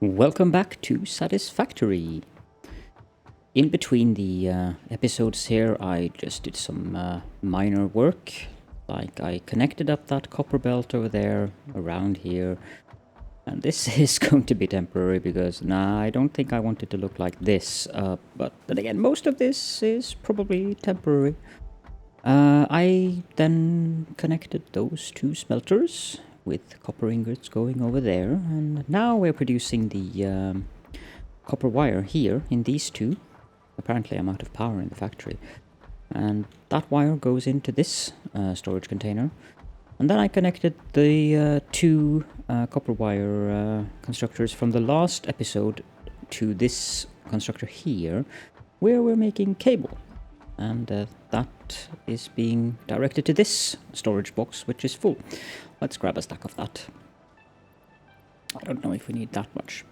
Welcome back to Satisfactory. In between the episodes here, I just did some minor work. Like I connected up that copper belt over there, around here. And this is going to be temporary because, I don't think I want it to look like this. But then again, most of this is probably temporary. I then connected those two smelters with copper ingots going over there, and now we're producing the copper wire here in these two. Apparently I'm out of power in the factory, and that wire goes into this storage container, and then I connected the two copper wire constructors from the last episode to this constructor here, where we're making cable, and that is being directed to this storage box, which is full. Let's grab a stack of that. I don't know if we need that much.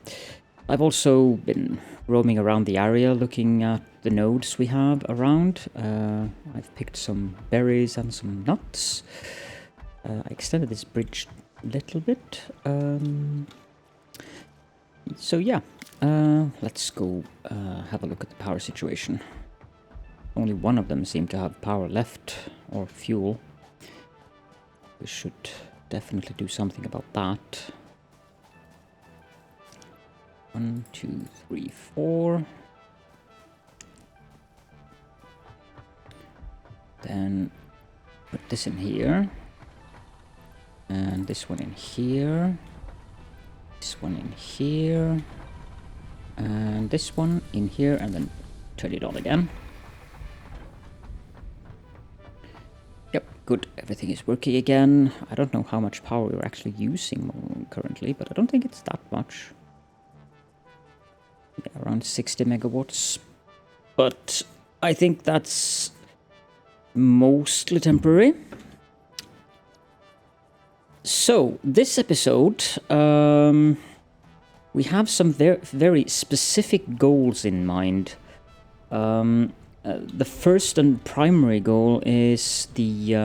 I've also been roaming around the area looking at the nodes we have around. I've picked some berries and some nuts. I extended this bridge a little bit. So yeah, let's go have a look at the power situation. Only one of them seemed to have power left, or fuel. We should definitely do something about that. 1, 2, 3, 4. Then put this in here. And this one in here. This one in here. And this one in here, and then turn it on again. Yep, good. Everything is working again. I don't know how much power we're actually using currently, but I don't think it's that much. Yeah, around 60 megawatts. But I think that's mostly temporary. So, this episode, we have some very specific goals in mind. The first and primary goal is the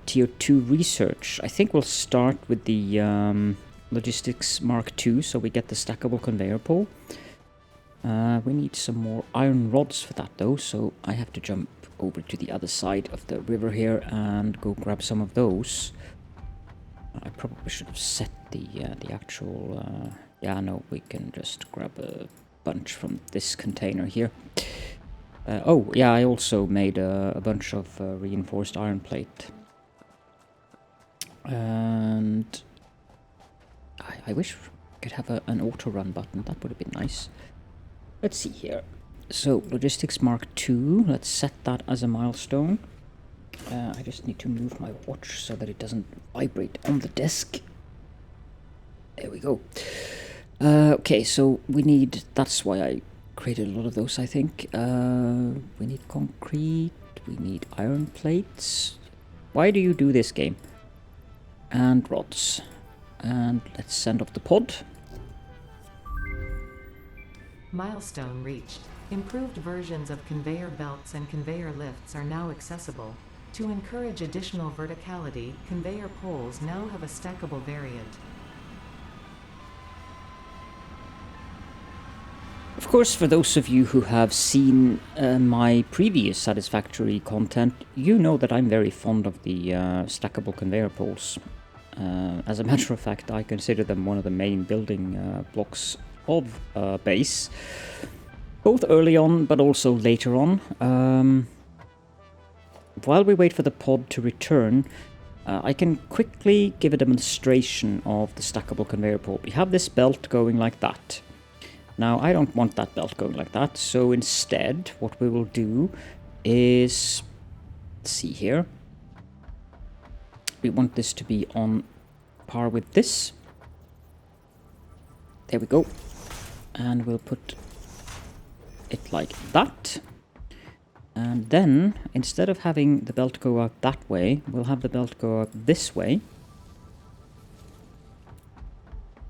Tier 2 research. I think we'll start with the Logistics Mark II, so we get the stackable conveyor pole. We need some more iron rods for that though, so I have to jump over to the other side of the river here and go grab some of those. I probably should have set the actual... yeah, no, we can just grab a bunch from this container here. Oh, yeah, I also made a bunch of reinforced iron plate. And I wish we could have an auto-run button. That would have been nice. Let's see here. So, Logistics Mark II. Let's set that as a milestone. I just need to move my watch so that it doesn't vibrate on the desk. There we go. Okay, so we need... That's why I created a lot of those, I think. We need concrete. We need iron plates. Why do you do this, game? And rods. And let's send off the pod. Milestone reached. Improved versions of conveyor belts and conveyor lifts are now accessible. To encourage additional verticality, conveyor poles now have a stackable variant. Of course, for those of you who have seen my previous Satisfactory content, you know that I'm very fond of the stackable conveyor poles. As a matter of fact, I consider them one of the main building blocks of base, both early on but also later on. While we wait for the pod to return, I can quickly give a demonstration of the stackable conveyor pole. We have this belt going like that. Now, I don't want that belt going like that, so instead, what we will do is... Let's see here. We want this to be on par with this. There we go. And we'll put it like that. And then, instead of having the belt go out that way, we'll have the belt go out this way.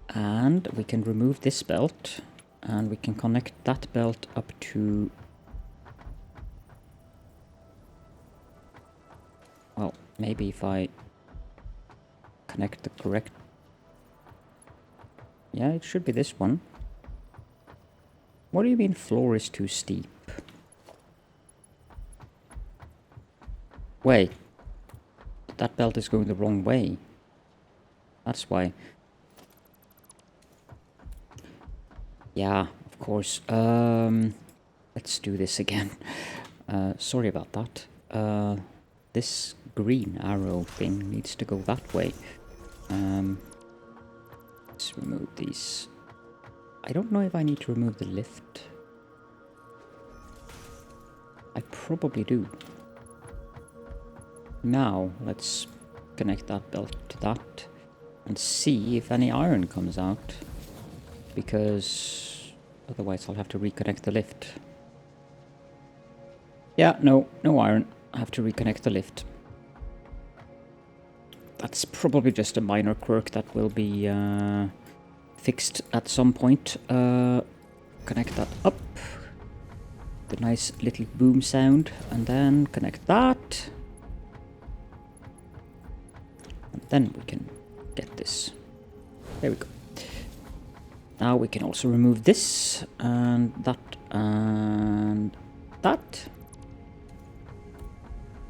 And we can remove this belt. And we can connect that belt up to... Well, maybe if I connect the correct Yeah, it should be this one. What do you mean floor is too steep? Wait. That belt is going the wrong way. That's why. Yeah, of course. Let's do this again. Sorry about that. This green arrow thing needs to go that way. Let's remove these. I don't know if I need to remove the lift. I probably do. Now, let's connect that belt to that and see if any iron comes out, because otherwise I'll have to reconnect the lift. Yeah, no iron. I have to reconnect the lift. That's probably just a minor quirk that will be fixed at some point. Connect that up. The nice little boom sound, and then connect that. And then we can get this. There we go. Now we can also remove this, and that, and that.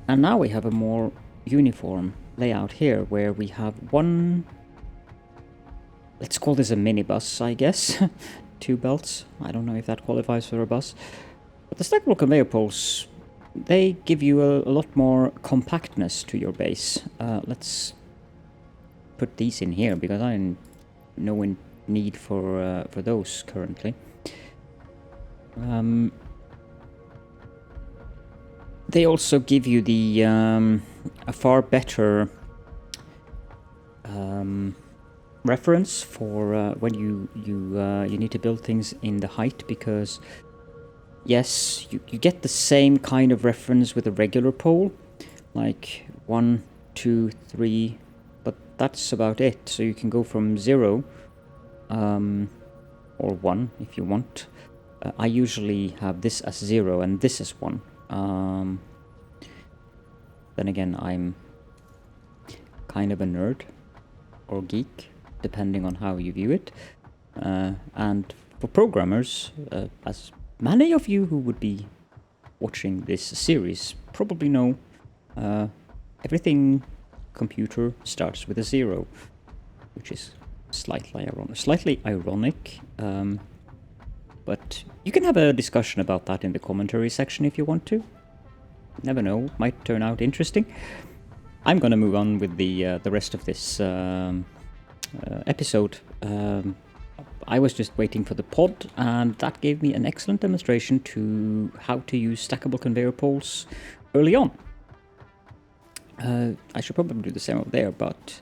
And now we have a more uniform layout here, where we have one... Let's call this a minibus, I guess. 2 belts. I don't know if that qualifies for a bus. But the stackable conveyor poles, they give you a lot more compactness to your base. Let's put these in here, because I'm no need for those currently. They also give you the a far better reference for when you need to build things in the height, because yes, you get the same kind of reference with a regular pole, like 1, 2, 3, but that's about it. So you can go from 0 or 1 if you want. I usually have this as 0 and this as 1. Then again, I'm kind of a nerd or geek, depending on how you view it. And for programmers, as many of you who would be watching this series probably know, everything computer starts with a 0, which is slightly ironic. But you can have a discussion about that in the commentary section if you want to. Never know, might turn out interesting. I'm gonna move on with the rest of this episode. I was just waiting for the pod, and that gave me an excellent demonstration to how to use stackable conveyor poles early on. I should probably do the same over there, but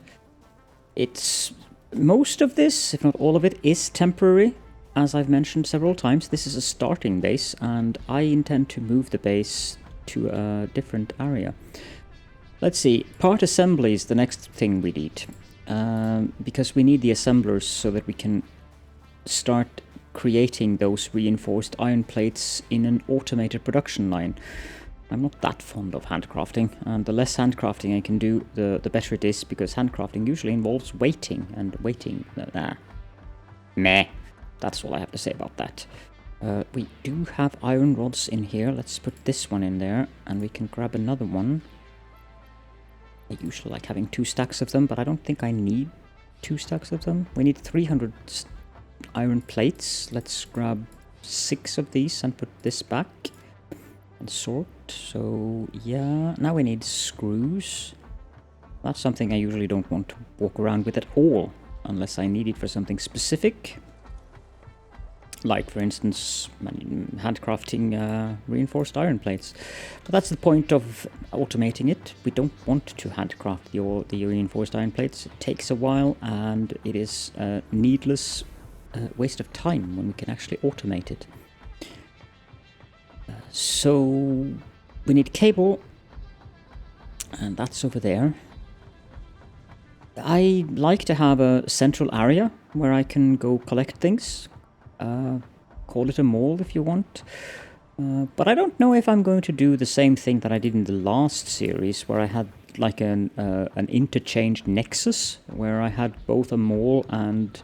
it's most of this, if not all of it, is temporary. As I've mentioned several times, this is a starting base, and I intend to move the base to a different area. Let's see, part assembly is the next thing we need, because we need the assemblers so that we can start creating those reinforced iron plates in an automated production line. I'm not that fond of handcrafting, and the less handcrafting I can do, the better it is, because handcrafting usually involves waiting, and waiting, meh. That's all I have to say about that. We do have iron rods in here. Let's put this one in there, and we can grab another one. I usually like having 2 stacks of them, but I don't think I need 2 stacks of them. We need 300 iron plates. Let's grab 6 of these and put this back and sort. So yeah, now we need screws. That's something I usually don't want to walk around with at all, unless I need it for something specific. Like, for instance, handcrafting reinforced iron plates. But that's the point of automating it. We don't want to handcraft the reinforced iron plates. It takes a while, and it is a needless waste of time when we can actually automate it. So we need cable, and that's over there. I like to have a central area where I can go collect things. Call it a mall if you want. But I don't know if I'm going to do the same thing that I did in the last series, where I had like an interchanged nexus, where I had both a mall and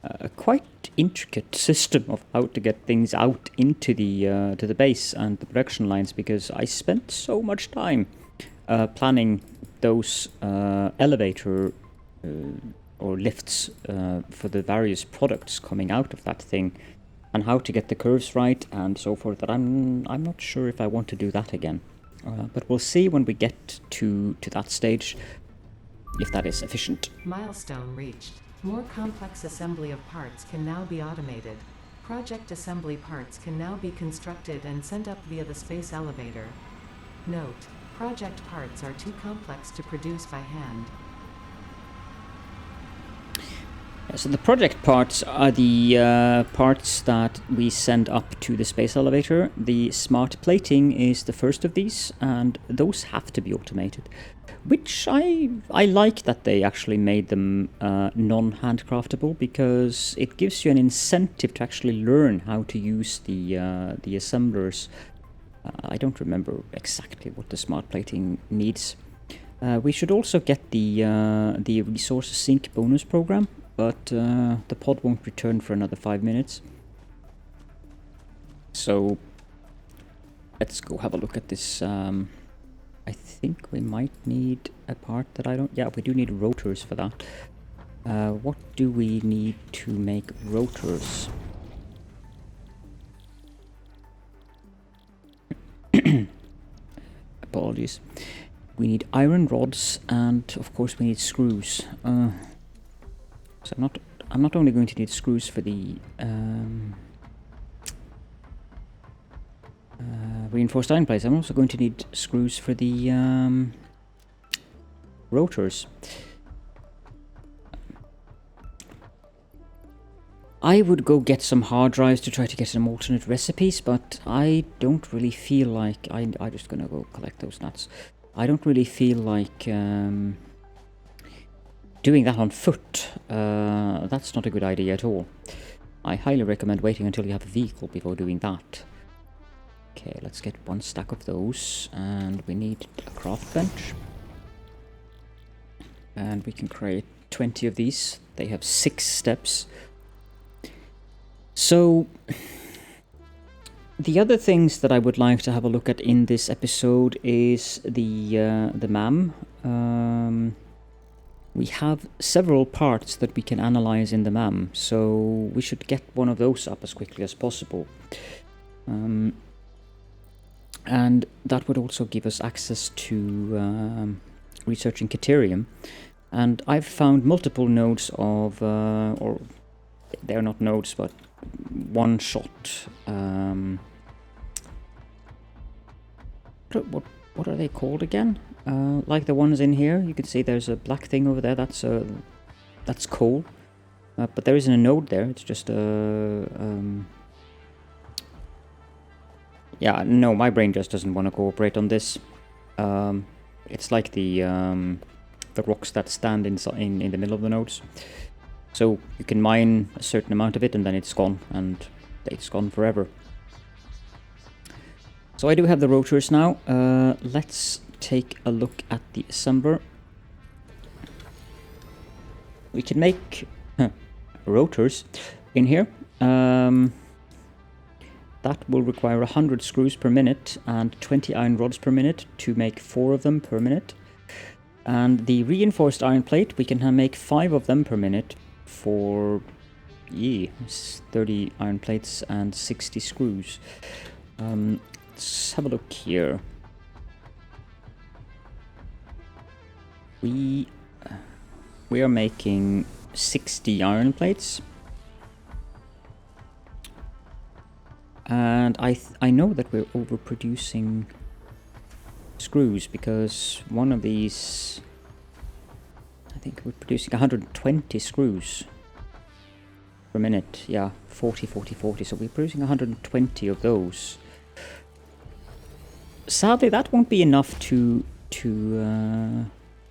a quite intricate system of how to get things out into the to the base and the production lines, because I spent so much time planning those elevator or lifts for the various products coming out of that thing, and how to get the curves right and so forth, that I'm not sure if I want to do that again. But we'll see when we get to that stage if that is efficient. Milestone reached. More complex assembly of parts can now be automated. Project assembly parts can now be constructed and sent up via the space elevator. Note: project parts are too complex to produce by hand. So the project parts are the parts that we send up to the space elevator. The smart plating is the first of these, and those have to be automated. Which I like that they actually made them non-handcraftable, because it gives you an incentive to actually learn how to use the assemblers. I don't remember exactly what the smart plating needs. We should also get the resource sync bonus program, but the pod won't return for another 5 minutes. So let's go have a look at this. I think we might need a part that I don't... Yeah, we do need rotors for that. What do we need to make rotors? Apologies. We need iron rods, and of course we need screws. So I'm not only going to need screws for the reinforced iron plates, I'm also going to need screws for the rotors. I would go get some hard drives to try to get some alternate recipes, but I don't really feel like... I'm just gonna go collect those nuts. I don't really feel like doing that on foot. That's not a good idea at all. I highly recommend waiting until you have a vehicle before doing that. Okay, let's get 1 stack of those, and we need a craft bench. And we can create 20 of these. They have 6 steps. So, the other things that I would like to have a look at in this episode is the MAM. We have several parts that we can analyze in the MAM, so we should get one of those up as quickly as possible. And that would also give us access to researching Caterium. And I've found multiple nodes of, or they're not nodes, but one-shot. What are they called again? Like the ones in here, you can see there's a black thing over there. That's coal, but there isn't a node there. It's just a yeah, no, my brain just doesn't want to cooperate on this. It's like the rocks that stand in the middle of the nodes. So you can mine a certain amount of it and then it's gone, and it's gone forever. So I do have the rotors now. Let's take a look at the assembler. We can make rotors in here. That will require 100 screws per minute and 20 iron rods per minute to make 4 of them per minute. And the reinforced iron plate, we can make 5 of them per minute for 30 iron plates and 60 screws. Let's have a look here. We are making 60 iron plates. And I know that we're overproducing screws, because one of these, I think we're producing 120 screws per minute. Yeah, 40, 40, 40. So we're producing 120 of those. Sadly, that won't be enough to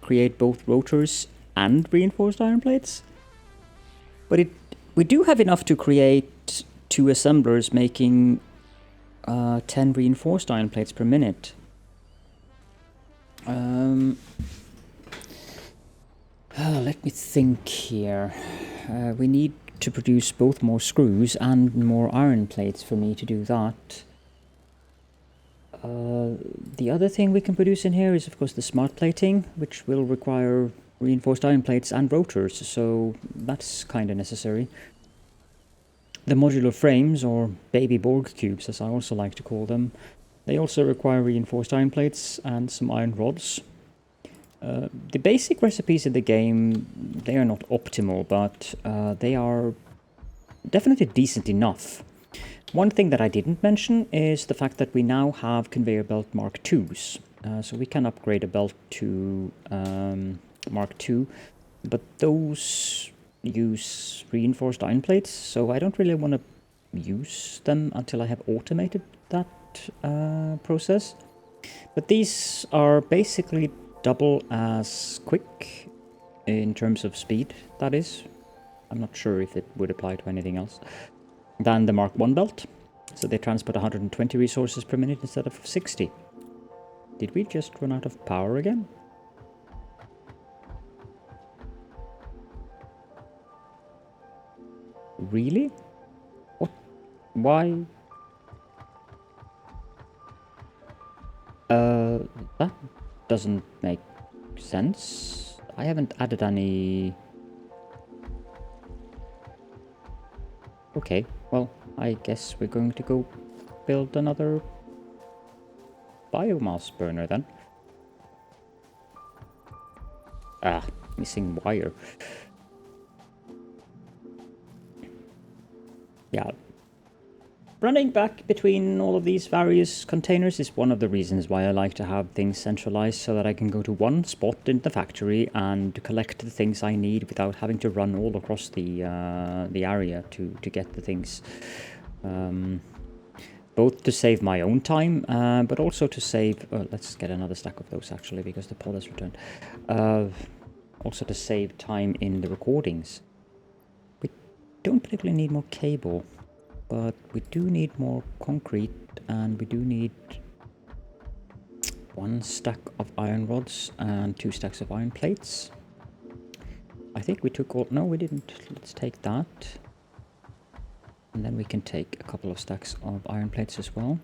create both rotors and reinforced iron plates. But we do have enough to create 2 assemblers making 10 reinforced iron plates per minute. Let me think here. We need to produce both more screws and more iron plates for me to do that. The other thing we can produce in here is, of course, the smart plating, which will require reinforced iron plates and rotors, so that's kind of necessary. The modular frames, or baby Borg cubes as I also like to call them, they also require reinforced iron plates and some iron rods. The basic recipes in the game, they are not optimal, but they are definitely decent enough. One thing that I didn't mention is the fact that we now have conveyor belt Mark IIs. So we can upgrade a belt to Mark II, but those use reinforced iron plates, so I don't really want to use them until I have automated that process. But these are basically double as quick in terms of speed, that is. I'm not sure if it would apply to anything else than the Mark I belt. So they transport 120 resources per minute instead of 60. Did we just run out of power again? Really? What? Why? That doesn't make sense. I haven't added any... Okay, well, I guess we're going to go build another biomass burner then. Ah, missing wire. Yeah. Running back between all of these various containers is one of the reasons why I like to have things centralized, so that I can go to one spot in the factory and collect the things I need without having to run all across the area to get the things. Both to save my own time, but also to save... let's get another stack of those actually, because the pod has returned. Also to save time in the recordings. We don't particularly need more cable, but we do need more concrete, and we do need 1 stack of iron rods and 2 stacks of iron plates. I think we took all... No, we didn't. Let's take that. And then we can take a couple of stacks of iron plates as well.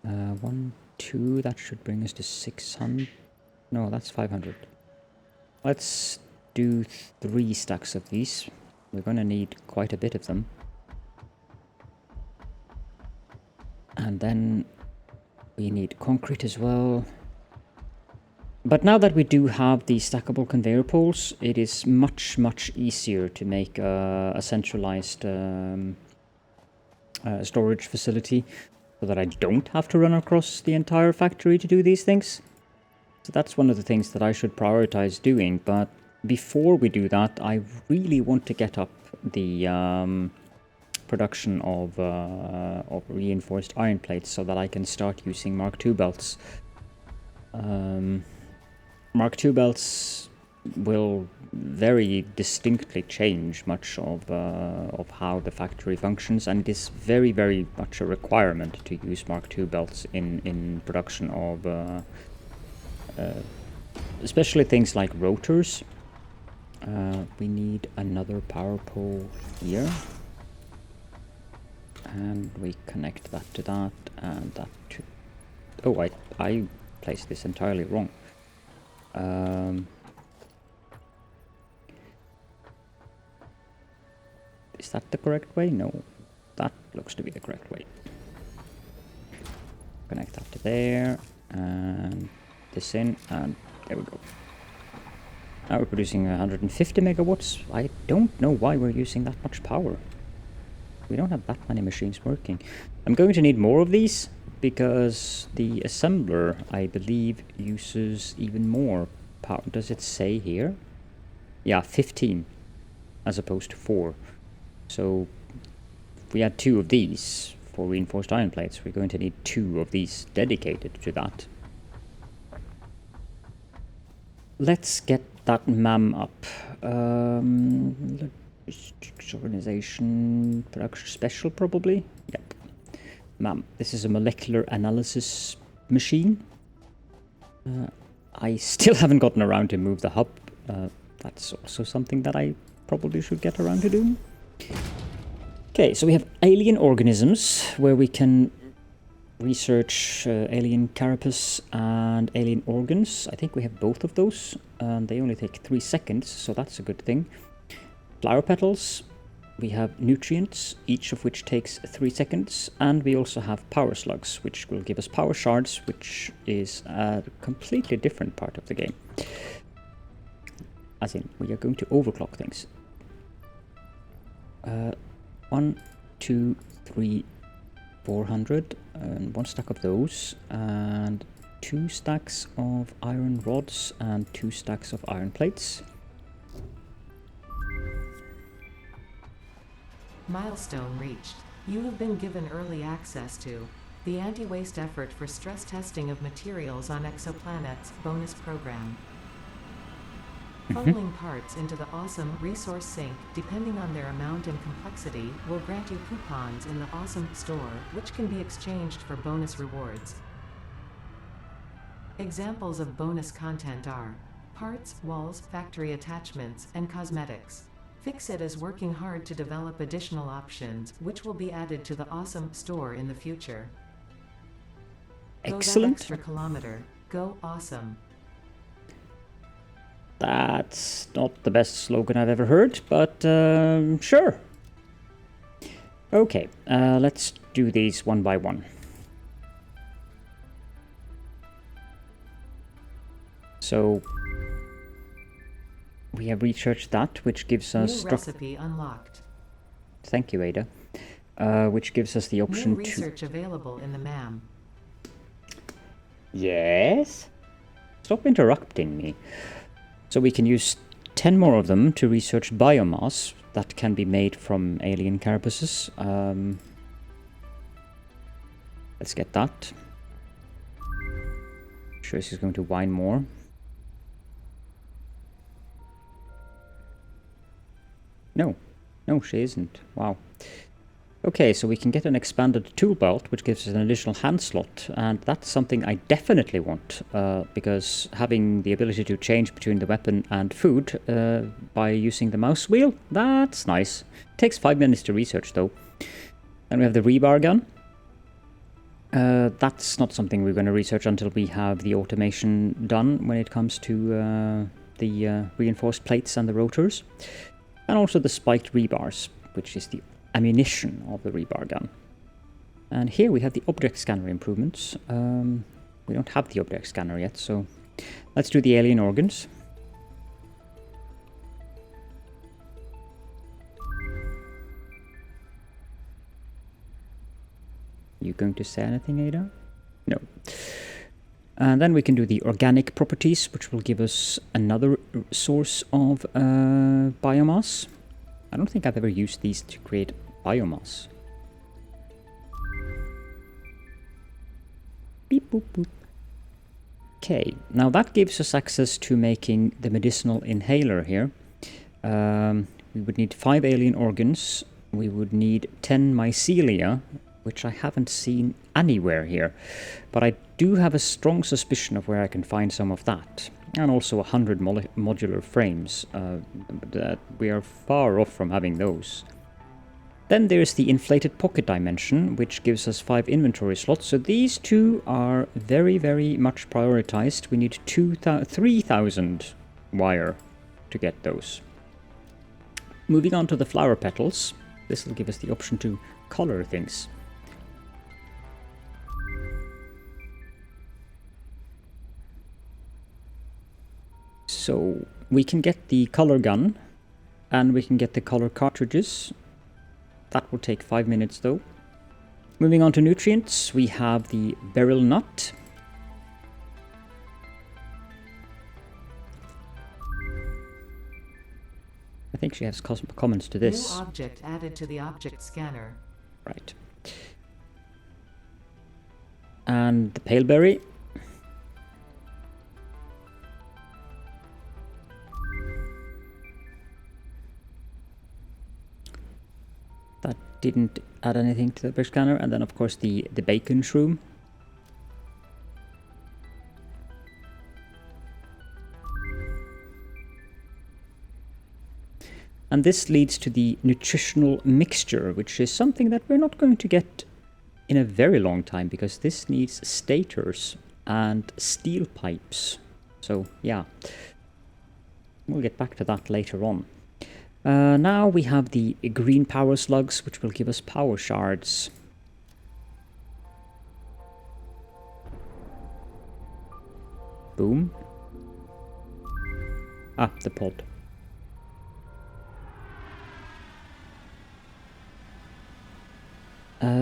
1, 2, that should bring us to 600. No, that's 500. Let's do 3 stacks of these. We're going to need quite a bit of them. And then we need concrete as well. But now that we do have the stackable conveyor poles, it is much, much easier to make a centralized storage facility, so that I don't have to run across the entire factory to do these things. So that's one of the things that I should prioritize doing. But before we do that, I really want to get up the production of reinforced iron plates, so that I can start using Mark II belts. Mark II belts will very distinctly change much of how the factory functions, and it is very, very much a requirement to use Mark II belts in production of especially things like rotors. We need another power pole here, and we connect that to that, and that to... Oh, I placed this entirely wrong. Is that the correct way? No, that looks to be the correct way. Connect that to there, and this in, and there we go. Now we're producing 150 megawatts. I don't know why we're using that much power. We don't have that many machines working. I'm going to need more of these, because the assembler, I believe, uses even more power. Does it say here? Yeah, 15 as opposed to 4. So if we add 2 of these for reinforced iron plates, we're going to need 2 of these dedicated to that. Let's get that MAM up. Logistics organization, production special probably. Yep. MAM. This is a molecular analysis machine. I still haven't gotten around to move the hub. That's also something that I probably should get around to doing. Okay, so we have alien organisms, where we can research alien carapace and alien organs. I think we have both of those, and they only take 3 seconds, so that's a good thing. Flower petals, we have nutrients, each of which takes 3 seconds, and we also have power slugs, which will give us power shards, which is a completely different part of the game. As in, we are going to overclock things. 1, 2, 3, 400, and 1 stack of those, and 2 stacks of iron rods, and 2 stacks of iron plates. Milestone reached. You have been given early access to the Anti-Waste Effort for Stress Testing of Materials on Exoplanets bonus program. Funneling parts into the awesome resource sink, depending on their amount and complexity, will grant you coupons in the awesome store, which can be exchanged for bonus rewards. Examples of bonus content are parts, walls, factory attachments, and cosmetics. Fixit is working hard to develop additional options, which will be added to the awesome store in the future. Excellent. Go that extra kilometer. Go awesome. That's not the best slogan I've ever heard, but sure. Okay, let's do these one by one. So we have researched that, which gives us... New recipe unlocked. Thank you, Ada. Which gives us the option New research available in the MAM. Yes? Stop interrupting me. So we can use 10 more of them to research biomass that can be made from alien carapaces. Let's get that. Sure, she's going to whine more. No, she isn't. Wow. Okay, so we can get an expanded tool belt, which gives us an additional hand slot, and that's something I definitely want, because having the ability to change between the weapon and food by using the mouse wheel, that's nice. Takes 5 minutes to research, though. Then we have the rebar gun. That's not something we're going to research until we have the automation done when it comes to the reinforced plates and the rotors. And also the spiked rebars, which is the ammunition of the rebar gun. And here we have the object scanner improvements. We don't have the object scanner yet, so let's do the alien organs. You going to say anything, Ada? No. And then we can do the organic properties, which will give us another source of biomass. I don't think I've ever used these to create biomass. Beep boop boop. Okay, now that gives us access to making the medicinal inhaler here. We would need 5 alien organs. We would need 10 mycelia, which I haven't seen anywhere here. But I do have a strong suspicion of where I can find some of that. And also 100 modular frames. That we are far off from having those. Then there's the inflated pocket dimension, which gives us 5 inventory slots. So these two are very, very much prioritized. We need 3,000 wire to get those. Moving on to the flower petals. This will give us the option to color things. So we can get the color gun, and we can get the color cartridges. That will take 5 minutes though. Moving on to nutrients, we have the beryl nut. I think she has comments to this. New object added to the object scanner. Right. And the pale berry. That didn't add anything to the object scanner. And then of course the bacon shroom. And this leads to the nutritional mixture, which is something that we're not going to get in a very long time, because this needs stators and steel pipes. So yeah, we'll get back to that later on. Now we have the green power slugs, which will give us power shards. Boom. Ah, the pod.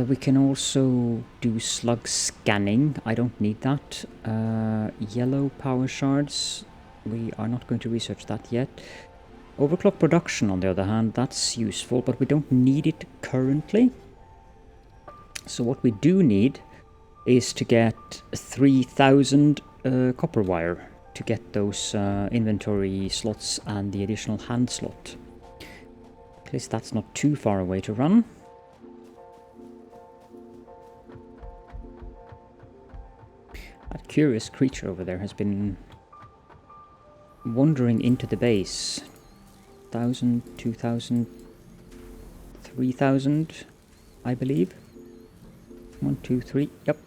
We can also do slug scanning. I don't need that. Yellow power shards. We are not going to research that yet. Overclock production, on the other hand, that's useful, but we don't need it currently. So what we do need is to get 3,000 copper wire to get those inventory slots and the additional hand slot. At least that's not too far away to run. That curious creature over there has been wandering into the base. 1,000, 2,000, 3,000, I believe. 1, 2, 3, yep.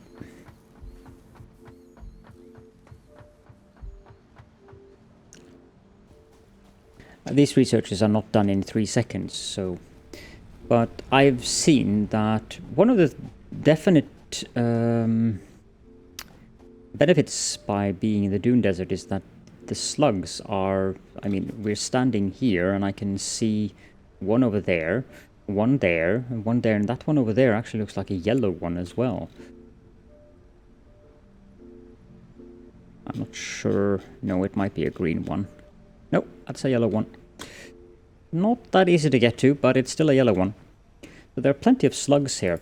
These researches are not done in 3 seconds, so... But I've seen that one of the definite benefits by being in the Dune Desert is that the slugs are... I mean, we're standing here and I can see one over there, one there, and one there, and that one over there actually looks like a yellow one as well. I'm not sure... No, it might be a green one. Nope, that's a yellow one. Not that easy to get to, but it's still a yellow one. So there are plenty of slugs here.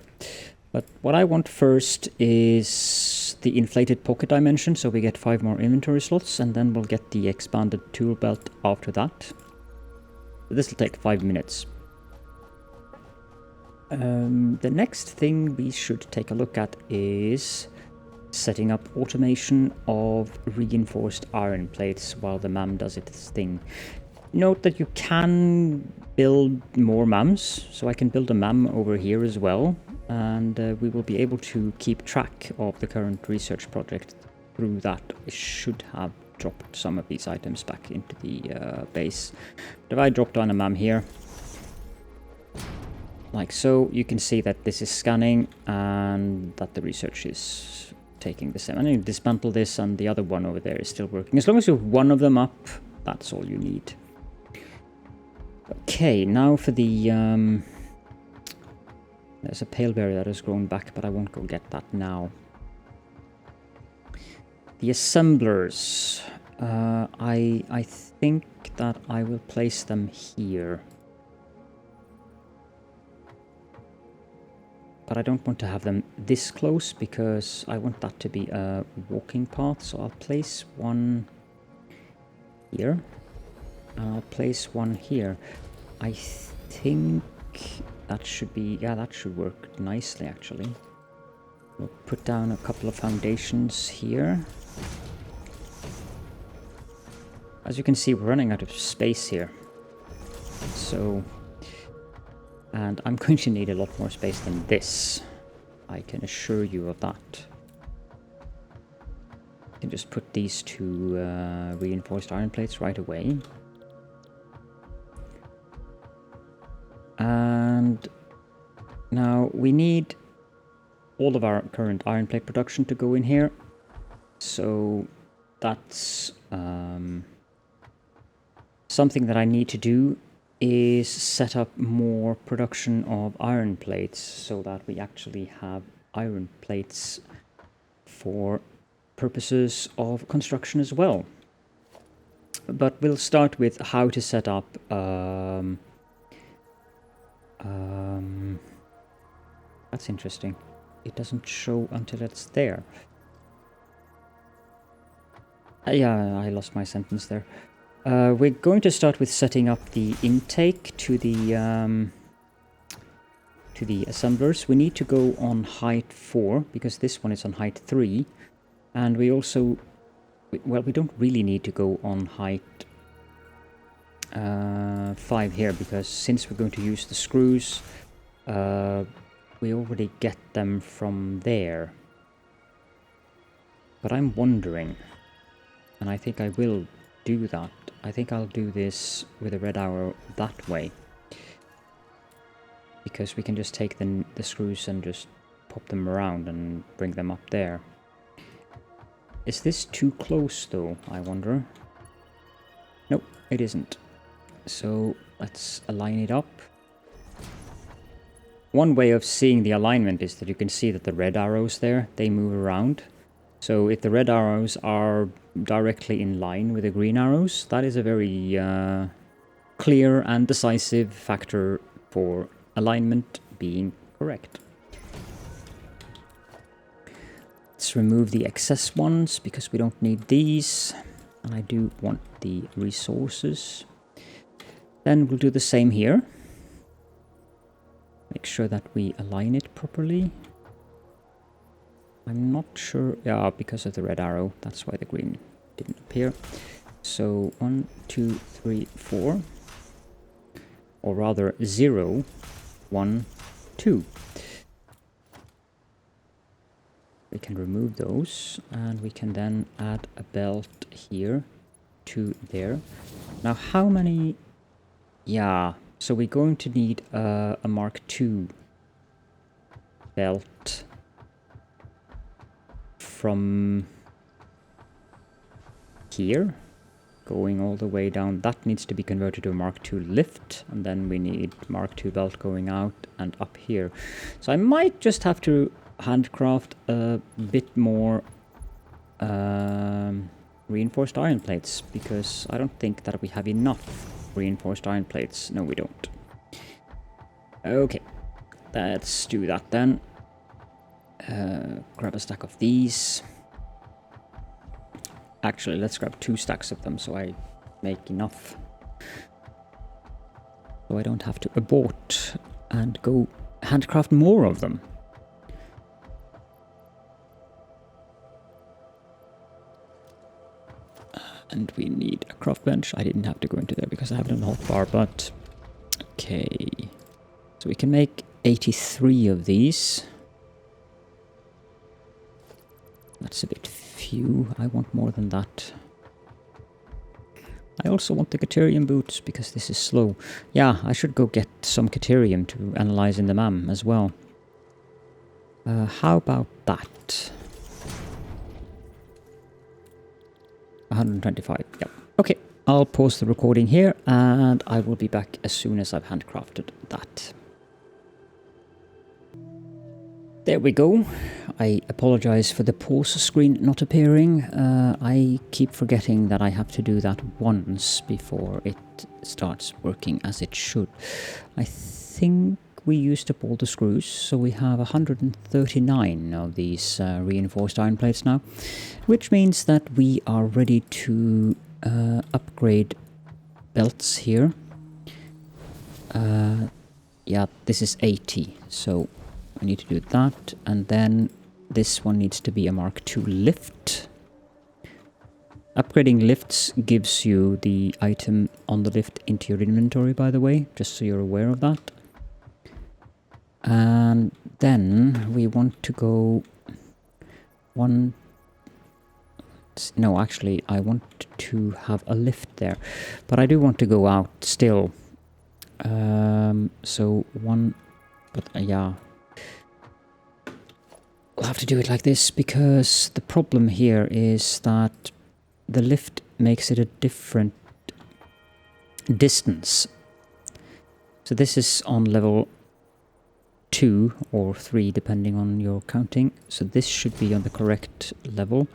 But what I want first is the inflated pocket dimension, so we get 5 more inventory slots, and then we'll get the expanded tool belt after that. This will take 5 minutes. The next thing we should take a look at is setting up automation of reinforced iron plates while the MAM does its thing. Note that you can build more MAMs, so I can build a MAM over here as well, and we will be able to keep track of the current research project through that. I should have dropped some of these items back into the base. But if I drop down a MAM here, like so, you can see that this is scanning and that the research is taking the same. I'm going to dismantle this, and the other one over there is still working. As long as you have one of them up, that's all you need. Okay, now for the... there's a pale berry that has grown back, but I won't go get that now. The assemblers. I think that I will place them here. But I don't want to have them this close, because I want that to be a walking path. So I'll place one here. And I'll place one here. I think that should be... Yeah, that should work nicely, actually. We'll put down a couple of foundations here. As you can see, we're running out of space here. So... And I'm going to need a lot more space than this. I can assure you of that. I can just put these two reinforced iron plates right away. And now we need all of our current iron plate production to go in here. So that's something that I need to do, is set up more production of iron plates so that we actually have iron plates for purposes of construction as well. But we'll start with how to set up that's interesting. It doesn't show until it's there. Yeah, I lost my sentence there. We're going to start with setting up the intake to the assemblers. We need to go on height 4, because this one is on height 3. And we also... Well, we don't really need to go on height 5 here, because since we're going to use the screws, we already get them from there. But I'm wondering, and I think I will do that. I think I'll do this with a red arrow that way, because we can just take the screws and just pop them around and bring them up there. Is this too close though, I wonder? Nope, it isn't. So let's align it up. One way of seeing the alignment is that you can see that the red arrows there, they move around. So if the red arrows are directly in line with the green arrows, that is a very clear and decisive factor for alignment being correct. Let's remove the excess ones because we don't need these. And I do want the resources. Then we'll do the same here. Make sure that we align it properly. I'm not sure. Yeah, because of the red arrow. That's why the green didn't appear. So 1, 2, 3, 4. Or rather 0, 1, 2. We can remove those, and we can then add a belt here to there. Now how many... Yeah, so we're going to need a Mark II belt from here, going all the way down. That needs to be converted to a Mark II lift, and then we need Mark II belt going out and up here. So I might just have to handcraft a bit more reinforced iron plates, because I don't think that we have enough reinforced iron plates. No, we don't. Okay, let's do that then. Grab a stack of these. Actually, let's grab 2 stacks of them so I make enough. So I don't have to abort and go handcraft more of them. And we need a craft bench. I didn't have to go into there because I have it on the hotbar, but... Okay. So we can make 83 of these. That's a bit few. I want more than that. I also want the Caterium boots because this is slow. Yeah, I should go get some Caterium to analyze in the MAM as well. How about that? 125, yep. Okay, I'll pause the recording here and I will be back as soon as I've handcrafted that. There we go. I apologize for the pause screen not appearing. I keep forgetting that I have to do that once before it starts working as it should. I think we used up all the screws, so we have 139 of these reinforced iron plates now, which means that we are ready to upgrade belts here. Yeah, this is 80, so I need to do that, and then this one needs to be a Mark II lift. Upgrading lifts gives you the item on the lift into your inventory, by the way, just so you're aware of that. And then we want to go one... No, actually, I want to have a lift there, but I do want to go out still. So one... But yeah... We'll have to do it like this, because the problem here is that the lift makes it a different distance. So this is on level 2 or 3, depending on your counting. So this should be on the correct level.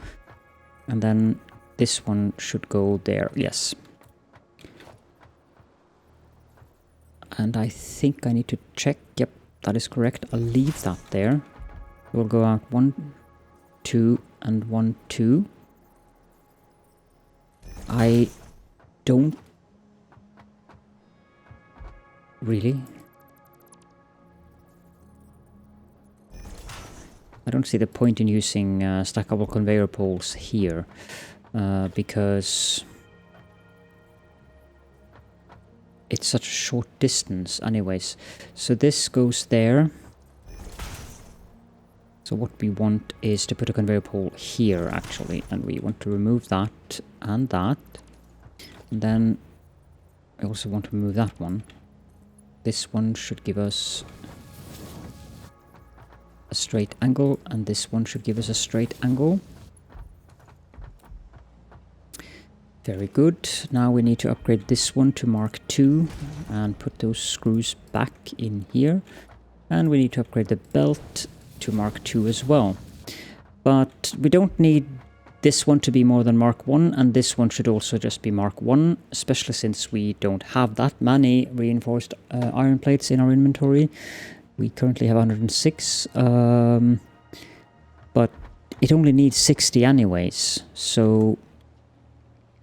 And then this one should go there, yes. And I think I need to check. Yep, that is correct. I'll leave that there. We'll go out 1, 2, and 1, 2. I don't... Really? I don't see the point in using stackable conveyor poles here, because it's such a short distance anyways. So this goes there. So what we want is to put a conveyor pole here actually, and we want to remove that and that. And then I also want to remove that one. This one should give us a straight angle, and this one should give us a straight angle. Very good. Now we need to upgrade this one to Mark II and put those screws back in here. And we need to upgrade the belt to Mark II as well. But we don't need this one to be more than Mark I, and this one should also just be Mark I, especially since we don't have that many reinforced iron plates in our inventory. We currently have 106, but it only needs 60 anyways, so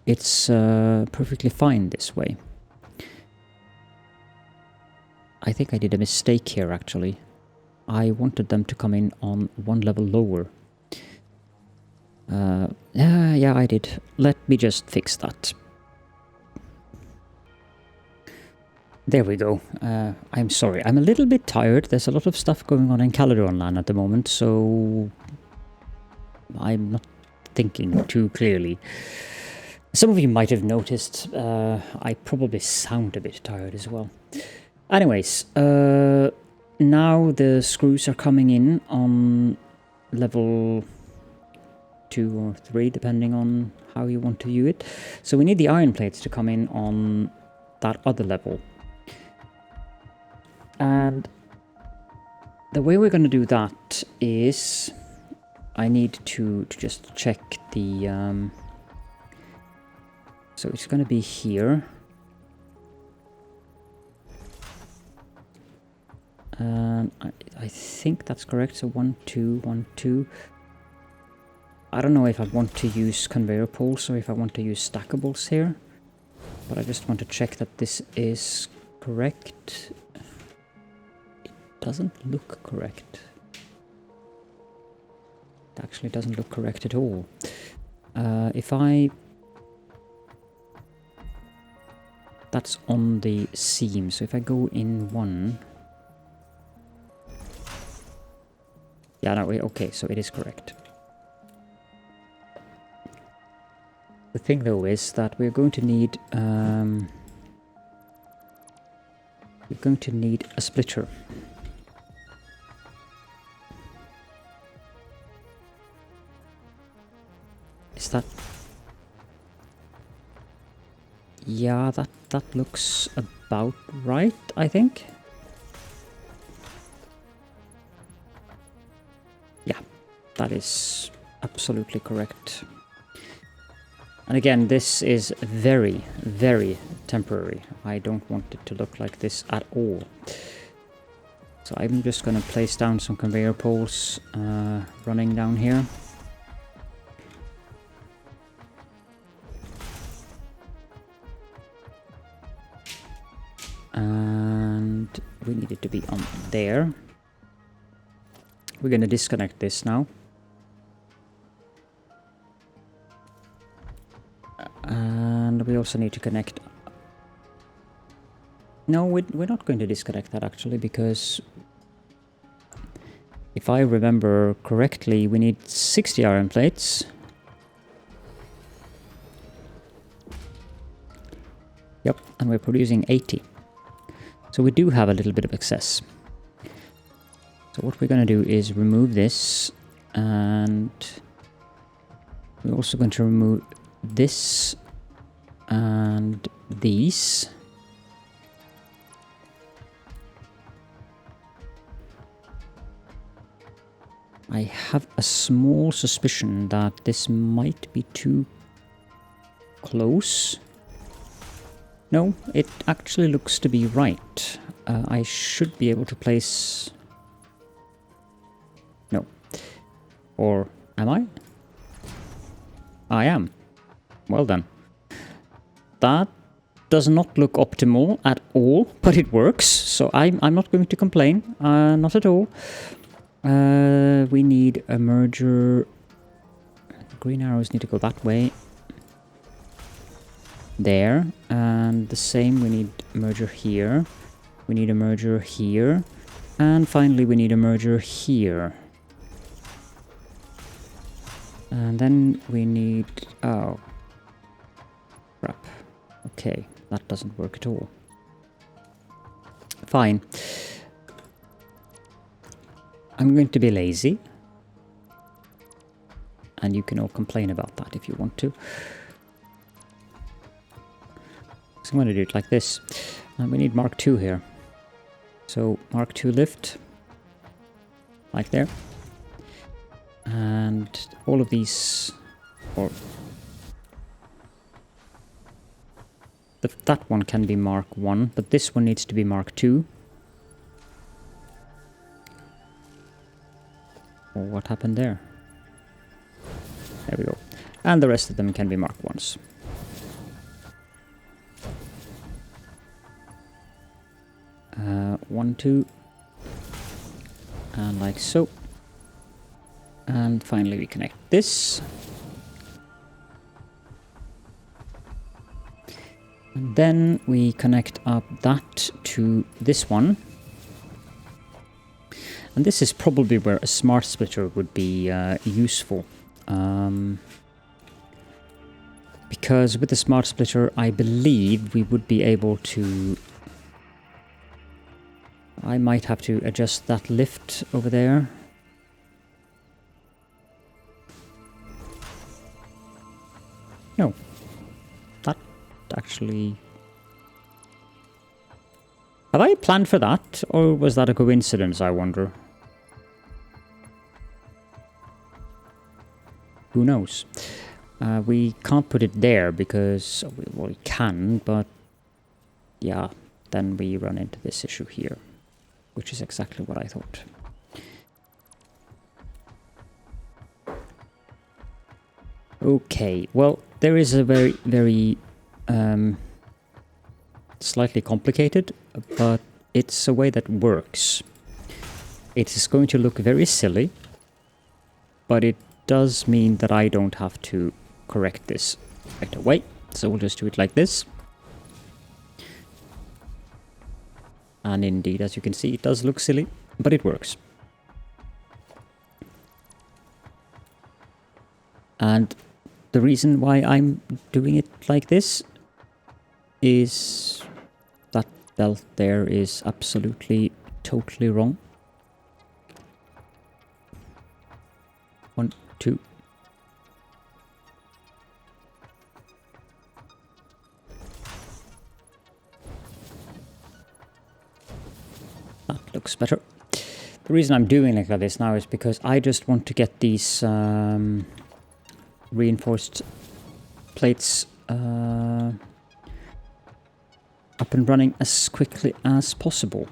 it's perfectly fine this way. I think I did a mistake here actually. I wanted them to come in on one level lower. Yeah, I did. Let me just fix that. There we go. I'm sorry. I'm a little bit tired. There's a lot of stuff going on in Caledorn land at the moment, so I'm not thinking too clearly. Some of you might have noticed I probably sound a bit tired as well. Anyways, now the screws are coming in on level 2 or 3, depending on how you want to view it. So we need the iron plates to come in on that other level. And the way we're going to do that is I need to just check the... so it's going to be here. I think that's correct. So 1, 2, 1, 2. I don't know if I want to use conveyor poles or if I want to use stackables here, but I just want to check that this is correct. It doesn't look correct. It actually doesn't look correct at all. If I... That's on the seam, so if I go in one... Yeah, no, okay, so it is correct. The thing though is that we're going to need a splitter. Is that... Yeah, that looks about right, I think. Yeah, that is absolutely correct. And again, this is very, very temporary. I don't want it to look like this at all. So I'm just going to place down some conveyor poles running down here. And we need it to be on there. We're going to disconnect this now. And we also need to connect... No, we're not going to disconnect that actually, because if I remember correctly, we need 60 iron plates. Yep, and we're producing 80. So we do have a little bit of excess. So what we're going to do is remove this, and we're also going to remove this and these. I have a small suspicion that this might be too close. No, it actually looks to be right. I should be able to place... No. Or am I? I am. Well done. That does not look optimal at all, but it works, so I'm not going to complain. Not at all. We need a merger. Green arrows need to go that way. there, and the same, we need a merger here, we need a merger here, and finally we need a merger here. And then we need... oh, crap. Okay, that doesn't work at all. Fine. I'm going to be lazy. And you can all complain about that if you want to. So I'm going to do it like this. And we need Mark II here. So Mark II lift. Like there. And all of these... or that one can be Mark I, but this one needs to be Mark II. Oh, what happened there? There we go. And the rest of them can be Mark Is. One, two. And like so. And finally we connect this. And then we connect up that to this one. And this is probably where a smart splitter would be useful. Because with the smart splitter, I believe we would be able to... I might have to adjust that lift over there. No. That actually... have I planned for that? Or was that a coincidence, I wonder? Who knows? We can't put it there because... well, we can, but... yeah, then we run into this issue here. Which is exactly what I thought. Okay, well, there is a very, very... slightly complicated, but it's a way that works. It is going to look very silly, but it does mean that I don't have to correct this right away. So we'll just do it like this. And indeed, as you can see, it does look silly, but it works. And the reason why I'm doing it like this is that belt there is absolutely, totally wrong. 1, 2. That looks better. The reason I'm doing it like this now is because I just want to get these reinforced plates up and running as quickly as possible.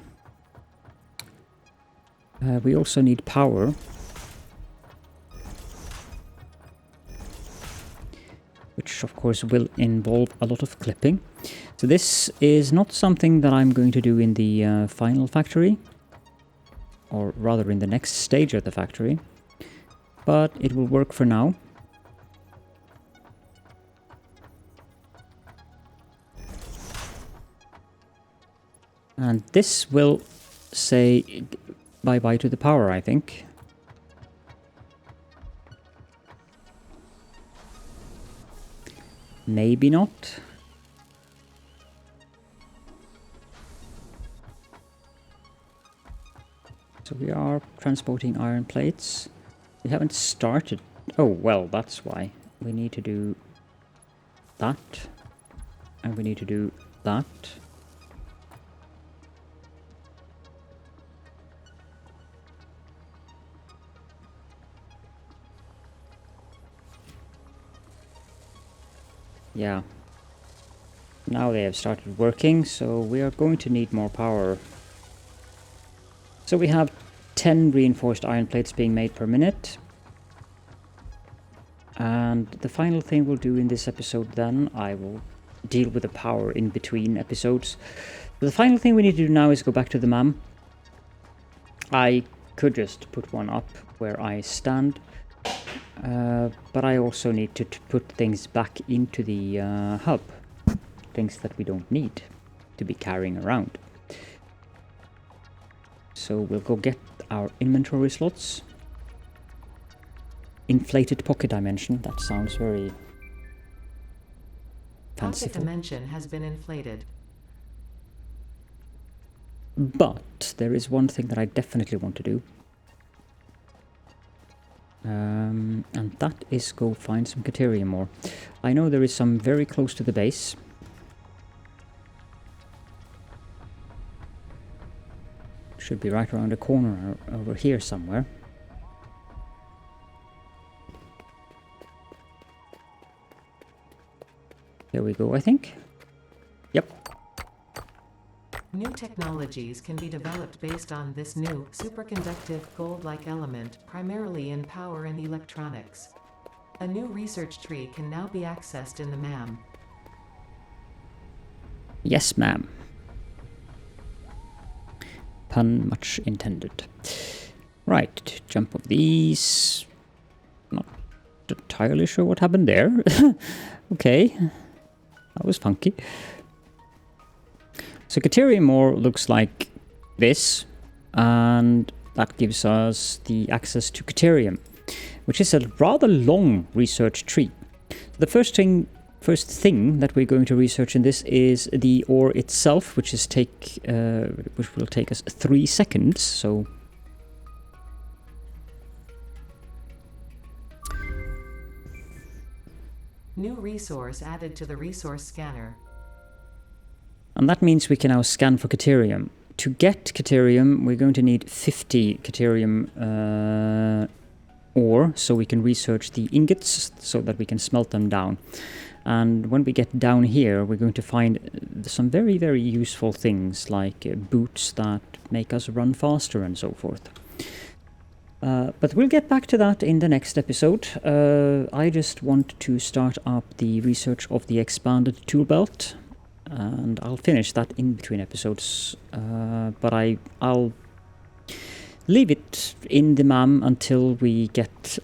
We also need power. Which of course will involve a lot of clipping. So this is not something that I'm going to do in the final factory. Or rather in the next stage of the factory. But it will work for now. And this will say bye-bye to the power, I think. Maybe not. So we are transporting iron plates. We haven't started. Oh, well, that's why. We need to do that. And we need to do that. Yeah. Now they have started working, so we are going to need more power. So we have 10 reinforced iron plates being made per minute. And the final thing we'll do in this episode then, I will deal with the power in between episodes. But the final thing we need to do now is go back to the MAM. I could just put one up where I stand. But I also need to put things back into the hub. things that we don't need to be carrying around. So we'll go get our inventory slots. Inflated pocket dimension, that sounds very fanciful. Pocket dimension has been inflated. But there is one thing that I definitely want to do. And that is go find some Caterium ore. I know there is some very close to the base. Should be right around the corner over here somewhere. There we go, I think. Yep. New technologies can be developed based on this new, superconductive, gold-like element, primarily in power and electronics. A new research tree can now be accessed in the MAM. Yes, ma'am. Pun much intended. Right, jump of these. Not entirely sure what happened there. Okay, that was funky. So Caterium ore looks like this, and that gives us the access to Caterium, which is a rather long research tree. The first thing that we're going to research in this is the ore itself, which will take us 3 seconds. So New resource added to the resource scanner. and that means we can now scan for Caterium. To get Caterium, we're going to need 50 Caterium ore, so we can research the ingots, so that we can smelt them down. And when we get down here, we're going to find some very, very useful things, like boots that make us run faster and so forth. But we'll get back to that in the next episode. I just want to start up the research of the expanded tool belt, and I'll finish that in between episodes. But I'll leave it in the MAM until we get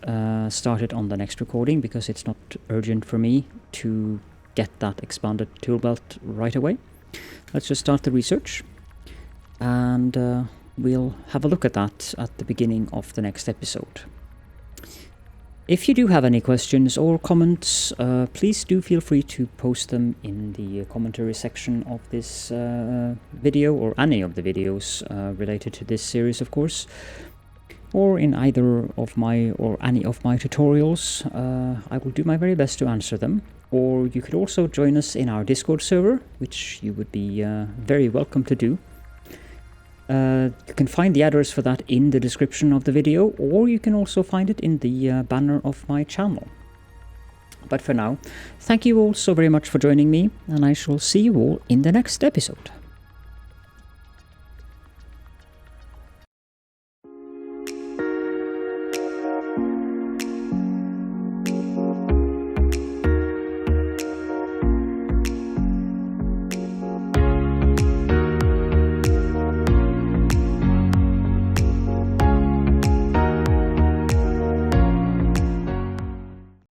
started on the next recording, because it's not urgent for me to get that expanded tool belt right away. Let's just start the research, and we'll have a look at that at the beginning of the next episode. If you do have any questions or comments, please do feel free to post them in the commentary section of this video, or any of the videos related to this series, of course, or in either of my or any of my tutorials. I will do my very best to answer them. Or you could also join us in our Discord server, which you would be very welcome to do. You can find the address for that in the description of the video, or you can also find it in the banner of my channel. But for now, thank you all so very much for joining me, and I shall see you all in the next episode.